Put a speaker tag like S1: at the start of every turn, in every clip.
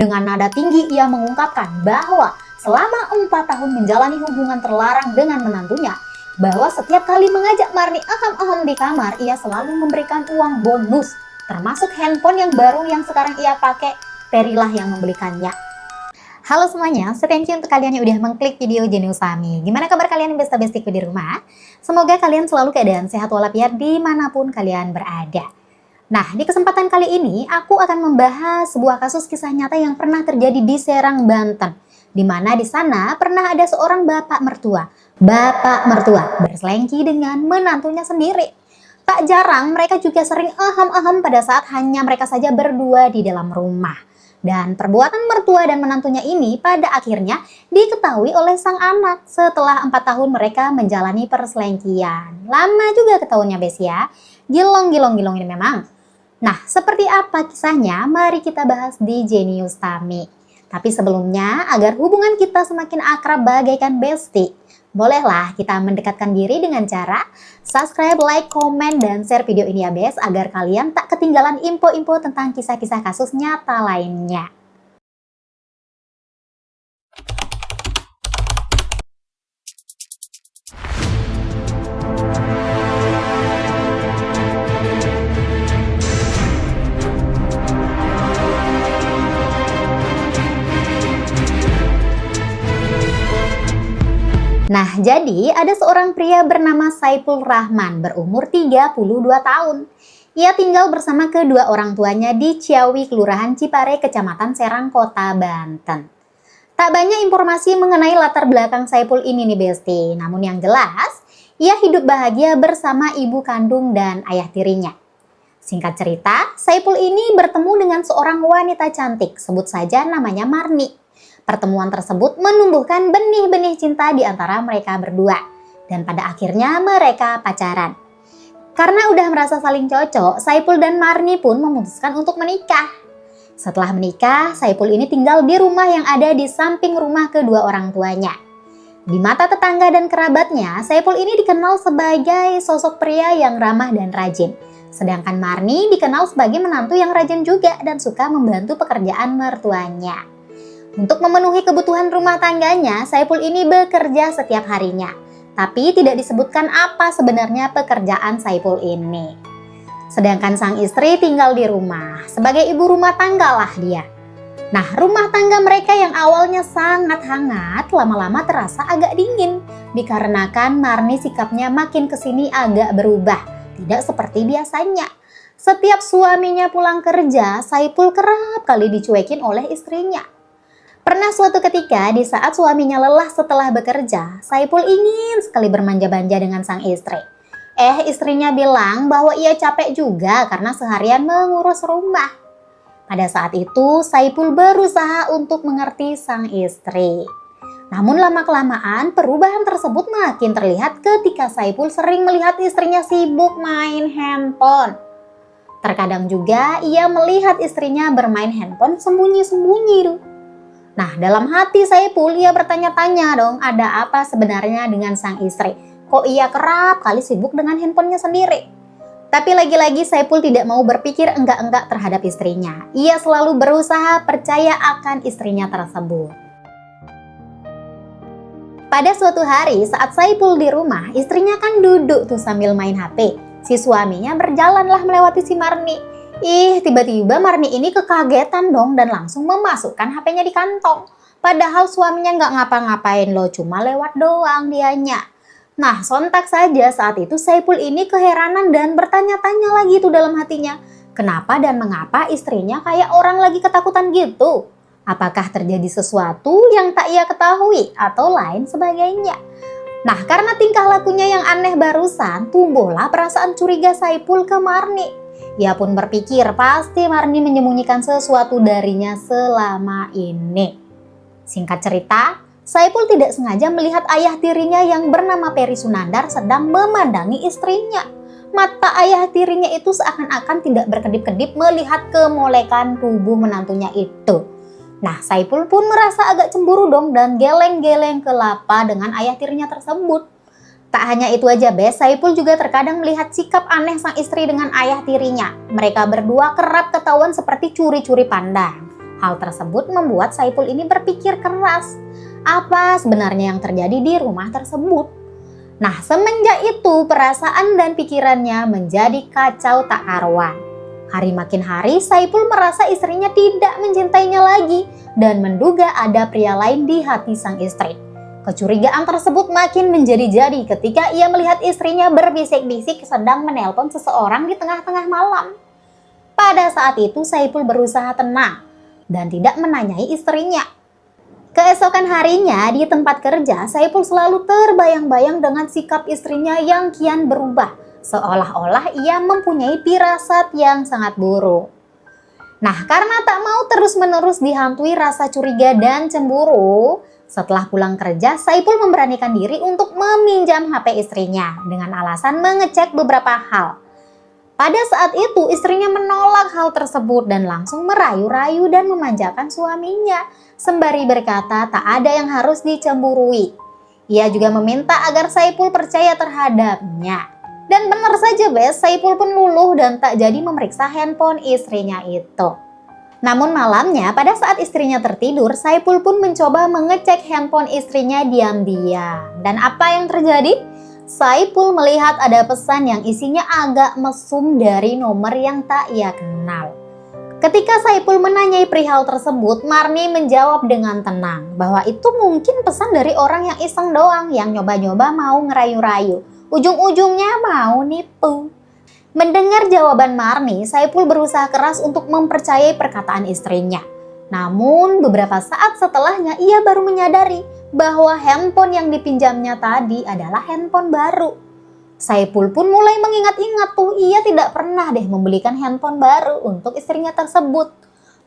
S1: Dengan nada tinggi ia mengungkapkan bahwa selama 4 tahun menjalani hubungan terlarang dengan menantunya, bahwa setiap kali mengajak Marni aham-aham di kamar, ia selalu memberikan uang bonus, termasuk handphone yang baru yang sekarang ia pakai, Terilah yang membelikannya. Halo semuanya, thank you untuk kalian yang udah mengklik video Jenius Tami. Gimana kabar kalian besta-bestiku di rumah? Semoga kalian selalu keadaan sehat walafiat dimanapun kalian berada. Nah, di kesempatan kali ini aku akan membahas sebuah kasus kisah nyata yang pernah terjadi di Serang, Banten. Di mana di sana pernah ada seorang bapak mertua berselengki dengan menantunya sendiri. Tak jarang mereka juga sering aham-aham pada saat hanya mereka saja berdua di dalam rumah. Dan perbuatan mertua dan menantunya ini pada akhirnya diketahui oleh sang anak setelah 4 tahun mereka menjalani perselengkian. Lama juga ketahuannya bes ya. Gilong ini memang. Nah, seperti apa kisahnya? Mari kita bahas di Jenius Tami. Tapi sebelumnya, agar hubungan kita semakin akrab bagaikan bestie, bolehlah kita mendekatkan diri dengan cara subscribe, like, komen, dan share video ini ya bes, agar kalian tak ketinggalan info-info tentang kisah-kisah kasus nyata lainnya. Nah, jadi ada seorang pria bernama Saipul Rahman berumur 32 tahun. Ia tinggal bersama kedua orang tuanya di Ciawi, Kelurahan Cipare, Kecamatan Serang, Kota Banten. Tak banyak informasi mengenai latar belakang Saipul ini nih besti, namun yang jelas, ia hidup bahagia bersama ibu kandung dan ayah tirinya. Singkat cerita, Saipul ini bertemu dengan seorang wanita cantik, sebut saja namanya Marni. Pertemuan tersebut menumbuhkan benih-benih cinta di antara mereka berdua. Dan pada akhirnya mereka pacaran. Karena udah merasa saling cocok, Saipul dan Marni pun memutuskan untuk menikah. Setelah menikah, Saipul ini tinggal di rumah yang ada di samping rumah kedua orang tuanya. Di mata tetangga dan kerabatnya, Saipul ini dikenal sebagai sosok pria yang ramah dan rajin. Sedangkan Marni dikenal sebagai menantu yang rajin juga dan suka membantu pekerjaan mertuanya. Untuk memenuhi kebutuhan rumah tangganya, Saipul ini bekerja setiap harinya. Tapi tidak disebutkan apa sebenarnya pekerjaan Saipul ini. Sedangkan sang istri tinggal di rumah. Sebagai ibu rumah tangga lah dia. Nah, rumah tangga mereka yang awalnya sangat hangat, lama-lama terasa agak dingin. Dikarenakan Marni sikapnya makin kesini agak berubah. Tidak seperti biasanya. Setiap suaminya pulang kerja, Saipul kerap kali dicuekin oleh istrinya. Pernah suatu ketika di saat suaminya lelah setelah bekerja, Saipul ingin sekali bermanja-manja dengan sang istri. Istrinya bilang bahwa ia capek juga karena seharian mengurus rumah. Pada saat itu, Saipul berusaha untuk mengerti sang istri. Namun lama-kelamaan perubahan tersebut makin terlihat ketika Saipul sering melihat istrinya sibuk main handphone. Terkadang juga ia melihat istrinya bermain handphone sembunyi-sembunyi tuh. Nah, dalam hati Saipul ia bertanya-tanya dong, ada apa sebenarnya dengan sang istri? Kok ia kerap kali sibuk dengan handphonenya sendiri? Tapi lagi-lagi Saipul tidak mau berpikir enggak-enggak terhadap istrinya. Ia selalu berusaha percaya akan istrinya tersebut. Pada suatu hari saat Saipul di rumah, istrinya kan duduk tuh sambil main HP. Si suaminya berjalanlah melewati si Marni. Tiba-tiba Marni ini kekagetan dong dan langsung memasukkan HP-nya di kantong. Padahal suaminya nggak ngapa-ngapain loh, cuma lewat doang dianya. Nah, sontak saja saat itu Saipul ini keheranan dan bertanya-tanya lagi tuh dalam hatinya. Kenapa dan mengapa istrinya kayak orang lagi ketakutan gitu? Apakah terjadi sesuatu yang tak ia ketahui atau lain sebagainya? Nah, karena tingkah lakunya yang aneh barusan, tumbuhlah perasaan curiga Saipul ke Marni. Ia pun berpikir pasti Marni menyembunyikan sesuatu darinya selama ini. Singkat cerita, Saipul tidak sengaja melihat ayah tirinya yang bernama Peri Sunandar sedang memandangi istrinya. Mata ayah tirinya itu seakan-akan tidak berkedip-kedip melihat kemolekan tubuh menantunya itu. Nah, Saipul pun merasa agak cemburu dong dan geleng-geleng kelapa dengan ayah tirinya tersebut. Tak hanya itu aja bes, Saipul juga terkadang melihat sikap aneh sang istri dengan ayah tirinya. Mereka berdua kerap ketahuan seperti curi-curi pandang. Hal tersebut membuat Saipul ini berpikir keras. Apa sebenarnya yang terjadi di rumah tersebut? Nah, semenjak itu perasaan dan pikirannya menjadi kacau tak karuan. Hari makin hari Saipul merasa istrinya tidak mencintainya lagi dan menduga ada pria lain di hati sang istri. Kecurigaan tersebut makin menjadi-jadi ketika ia melihat istrinya berbisik-bisik sedang menelpon seseorang di tengah-tengah malam. Pada saat itu Saipul berusaha tenang dan tidak menanyai istrinya. Keesokan harinya di tempat kerja, Saipul selalu terbayang-bayang dengan sikap istrinya yang kian berubah, seolah-olah ia mempunyai firasat yang sangat buruk. Nah, karena tak mau terus-menerus dihantui rasa curiga dan cemburu, setelah pulang kerja, Saipul memberanikan diri untuk meminjam HP istrinya dengan alasan mengecek beberapa hal. Pada saat itu istrinya menolak hal tersebut dan langsung merayu-rayu dan memanjakan suaminya, sembari berkata tak ada yang harus dicemburui. Ia juga meminta agar Saipul percaya terhadapnya. Dan benar saja Saipul pun luluh dan tak jadi memeriksa handphone istrinya itu. Namun malamnya pada saat istrinya tertidur, Saipul pun mencoba mengecek handphone istrinya diam-diam. Dan apa yang terjadi? Saipul melihat ada pesan yang isinya agak mesum dari nomor yang tak ia kenal. Ketika Saipul menanyai perihal tersebut, Marni menjawab dengan tenang bahwa itu mungkin pesan dari orang yang iseng doang, yang nyoba-nyoba mau ngerayu-rayu. Ujung-ujungnya mau nipu. Mendengar jawaban Marni, Saipul berusaha keras untuk mempercayai perkataan istrinya. Namun beberapa saat setelahnya ia baru menyadari bahwa handphone yang dipinjamnya tadi adalah handphone baru. Saipul pun mulai mengingat-ingat ia tidak pernah membelikan handphone baru untuk istrinya tersebut.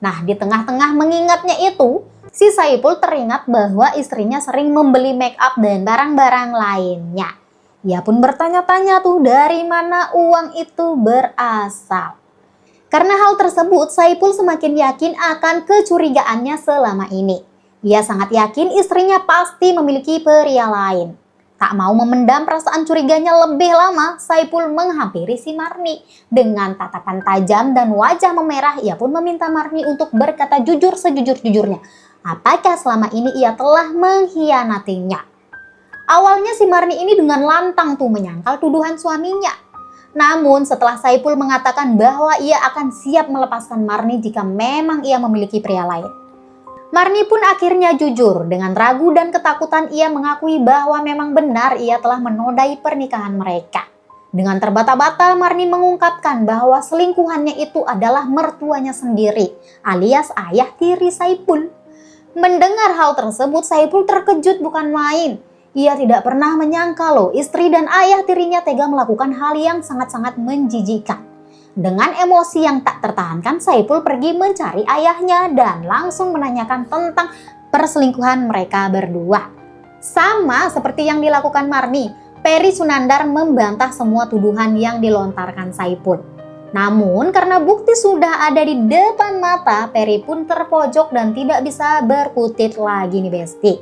S1: Nah, di tengah-tengah mengingatnya itu, si Saipul teringat bahwa istrinya sering membeli make up dan barang-barang lainnya. Ia pun bertanya-tanya dari mana uang itu berasal. Karena hal tersebut, Saipul semakin yakin akan kecurigaannya selama ini. Ia sangat yakin istrinya pasti memiliki pria lain. Tak mau memendam perasaan curiganya lebih lama, Saipul menghampiri si Marni. Dengan tatapan tajam dan wajah memerah, ia pun meminta Marni untuk berkata jujur sejujur-jujurnya. Apakah selama ini ia telah mengkhianatinya? Awalnya si Marni ini dengan lantang menyangkal tuduhan suaminya. Namun setelah Saipul mengatakan bahwa ia akan siap melepaskan Marni jika memang ia memiliki pria lain, Marni pun akhirnya jujur. Dengan ragu dan ketakutan ia mengakui bahwa memang benar ia telah menodai pernikahan mereka. Dengan terbata-bata Marni mengungkapkan bahwa selingkuhannya itu adalah mertuanya sendiri, alias ayah tiri Saipul. Mendengar hal tersebut Saipul terkejut bukan main. Ia tidak pernah menyangka istri dan ayah tirinya tega melakukan hal yang sangat-sangat menjijikan. Dengan emosi yang tak tertahankan, Saipul pergi mencari ayahnya dan langsung menanyakan tentang perselingkuhan mereka berdua. Sama seperti yang dilakukan Marni, Peri Sunandar membantah semua tuduhan yang dilontarkan Saipul. Namun karena bukti sudah ada di depan mata, Peri pun terpojok dan tidak bisa berkutit lagi nih Besti.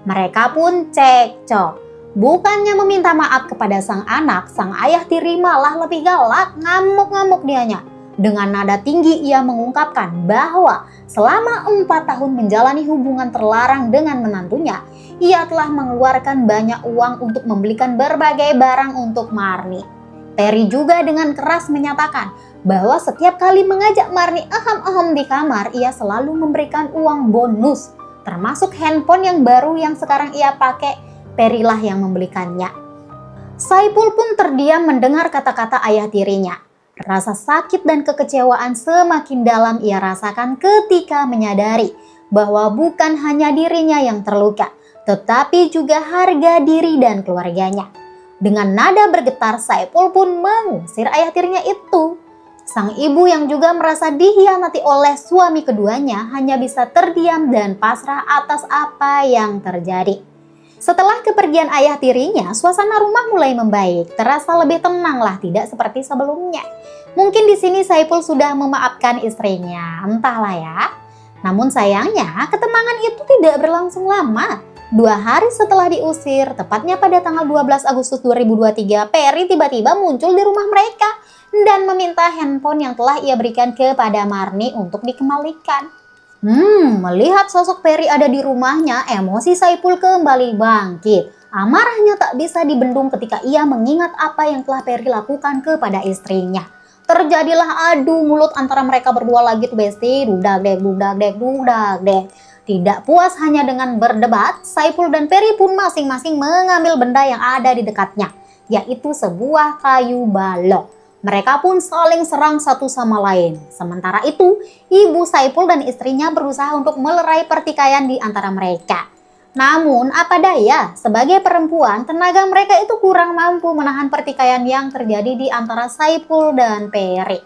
S1: Mereka pun cekcok. Bukannya meminta maaf kepada sang anak, sang ayah tiri malah lebih galak, ngamuk-ngamuk dianya. Dengan nada tinggi ia mengungkapkan bahwa selama 4 tahun menjalani hubungan terlarang dengan menantunya, ia telah mengeluarkan banyak uang untuk membelikan berbagai barang untuk Marni. Peri juga dengan keras menyatakan bahwa setiap kali mengajak Marni aham-aham di kamar, ia selalu memberikan uang bonus, termasuk handphone yang baru yang sekarang ia pakai. Perilah yang membelikannya. Saipul pun terdiam mendengar kata-kata ayah tirinya. Rasa sakit dan kekecewaan semakin dalam ia rasakan ketika menyadari bahwa bukan hanya dirinya yang terluka, tetapi juga harga diri dan keluarganya. Dengan nada bergetar, Saipul pun mengusir ayah tirinya itu. Sang ibu yang juga merasa dikhianati oleh suami keduanya hanya bisa terdiam dan pasrah atas apa yang terjadi. Setelah kepergian ayah tirinya, suasana rumah mulai membaik, terasa lebih tenang tidak seperti sebelumnya. Mungkin di sini Saipul sudah memaafkan istrinya, entahlah ya. Namun sayangnya, ketenangan itu tidak berlangsung lama. 2 hari setelah diusir, tepatnya pada tanggal 12 Agustus 2023, Peri tiba-tiba muncul di rumah mereka dan meminta handphone yang telah ia berikan kepada Marni untuk dikembalikan. Melihat sosok Peri ada di rumahnya, emosi Saipul kembali bangkit. Amarahnya tak bisa dibendung ketika ia mengingat apa yang telah Peri lakukan kepada istrinya. Terjadilah adu mulut antara mereka berdua lagi tuh besti, dudak dek, dudak dek, dudak dek. Tidak puas hanya dengan berdebat, Saipul dan Peri pun masing-masing mengambil benda yang ada di dekatnya, yaitu sebuah kayu balok. Mereka pun saling serang satu sama lain. Sementara itu, ibu Saipul dan istrinya berusaha untuk melerai pertikaian di antara mereka. Namun, apa daya, sebagai perempuan, tenaga mereka itu kurang mampu menahan pertikaian yang terjadi di antara Saipul dan Peri.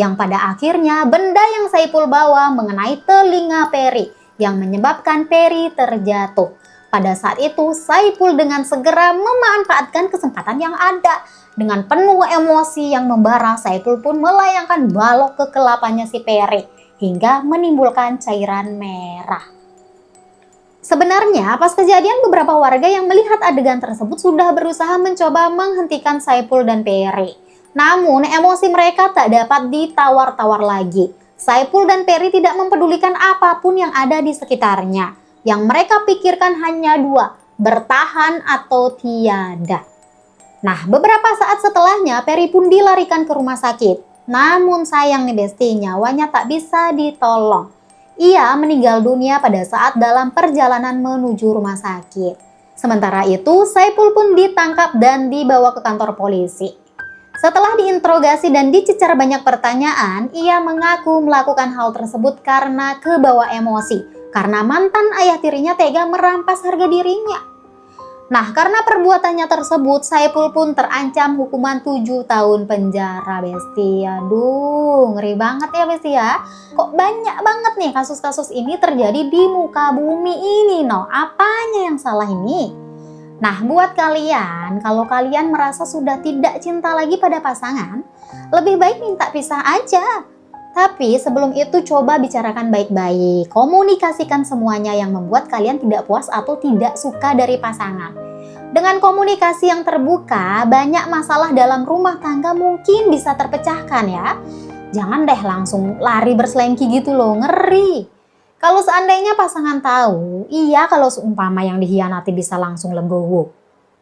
S1: Yang pada akhirnya, benda yang Saipul bawa mengenai telinga Peri, yang menyebabkan Peri terjatuh. Pada saat itu, Saipul dengan segera memanfaatkan kesempatan yang ada. Dengan penuh emosi yang membara, Saipul pun melayangkan balok ke kelapanya si Peri hingga menimbulkan cairan merah. Sebenarnya, pas kejadian beberapa warga yang melihat adegan tersebut sudah berusaha mencoba menghentikan Saipul dan Peri. Namun, emosi mereka tak dapat ditawar-tawar lagi. Saipul dan Peri tidak mempedulikan apapun yang ada di sekitarnya. Yang mereka pikirkan hanya dua, bertahan atau tiada. Nah, beberapa saat setelahnya, Peri pun dilarikan ke rumah sakit. Namun sayang nih besti, nyawanya tak bisa ditolong. Ia meninggal dunia pada saat dalam perjalanan menuju rumah sakit. Sementara itu, Saipul pun ditangkap dan dibawa ke kantor polisi. Setelah diinterogasi dan dicecar banyak pertanyaan, ia mengaku melakukan hal tersebut karena kebawa emosi. Karena mantan ayah tirinya tega merampas harga dirinya. Nah, karena perbuatannya tersebut, Saipul pun terancam hukuman 7 tahun penjara, besti. Aduh, ngeri banget ya, besti ya. Kok banyak banget nih kasus-kasus ini terjadi di muka bumi ini, no? Apanya yang salah ini? Nah, buat kalian, kalau kalian merasa sudah tidak cinta lagi pada pasangan, lebih baik minta pisah aja. Tapi sebelum itu coba bicarakan baik-baik, komunikasikan semuanya yang membuat kalian tidak puas atau tidak suka dari pasangan. Dengan komunikasi yang terbuka, banyak masalah dalam rumah tangga mungkin bisa terpecahkan ya. Jangan deh langsung lari berselengki gitu loh, ngeri. Kalau seandainya pasangan tahu, iya kalau seumpama yang dihianati bisa langsung legowo.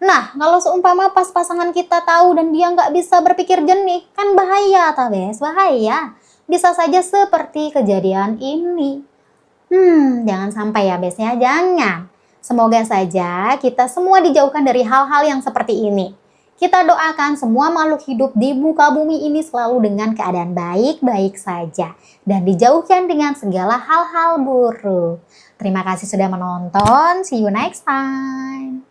S1: Nah, kalau seumpama pas pasangan kita tahu dan dia nggak bisa berpikir jernih, kan bahaya tabes, bahaya. Bisa saja seperti kejadian ini. Jangan sampai ya besnya, jangan. Semoga saja kita semua dijauhkan dari hal-hal yang seperti ini. Kita doakan semua makhluk hidup di muka bumi ini selalu dengan keadaan baik-baik saja. Dan dijauhkan dengan segala hal-hal buruk. Terima kasih sudah menonton. See you next time.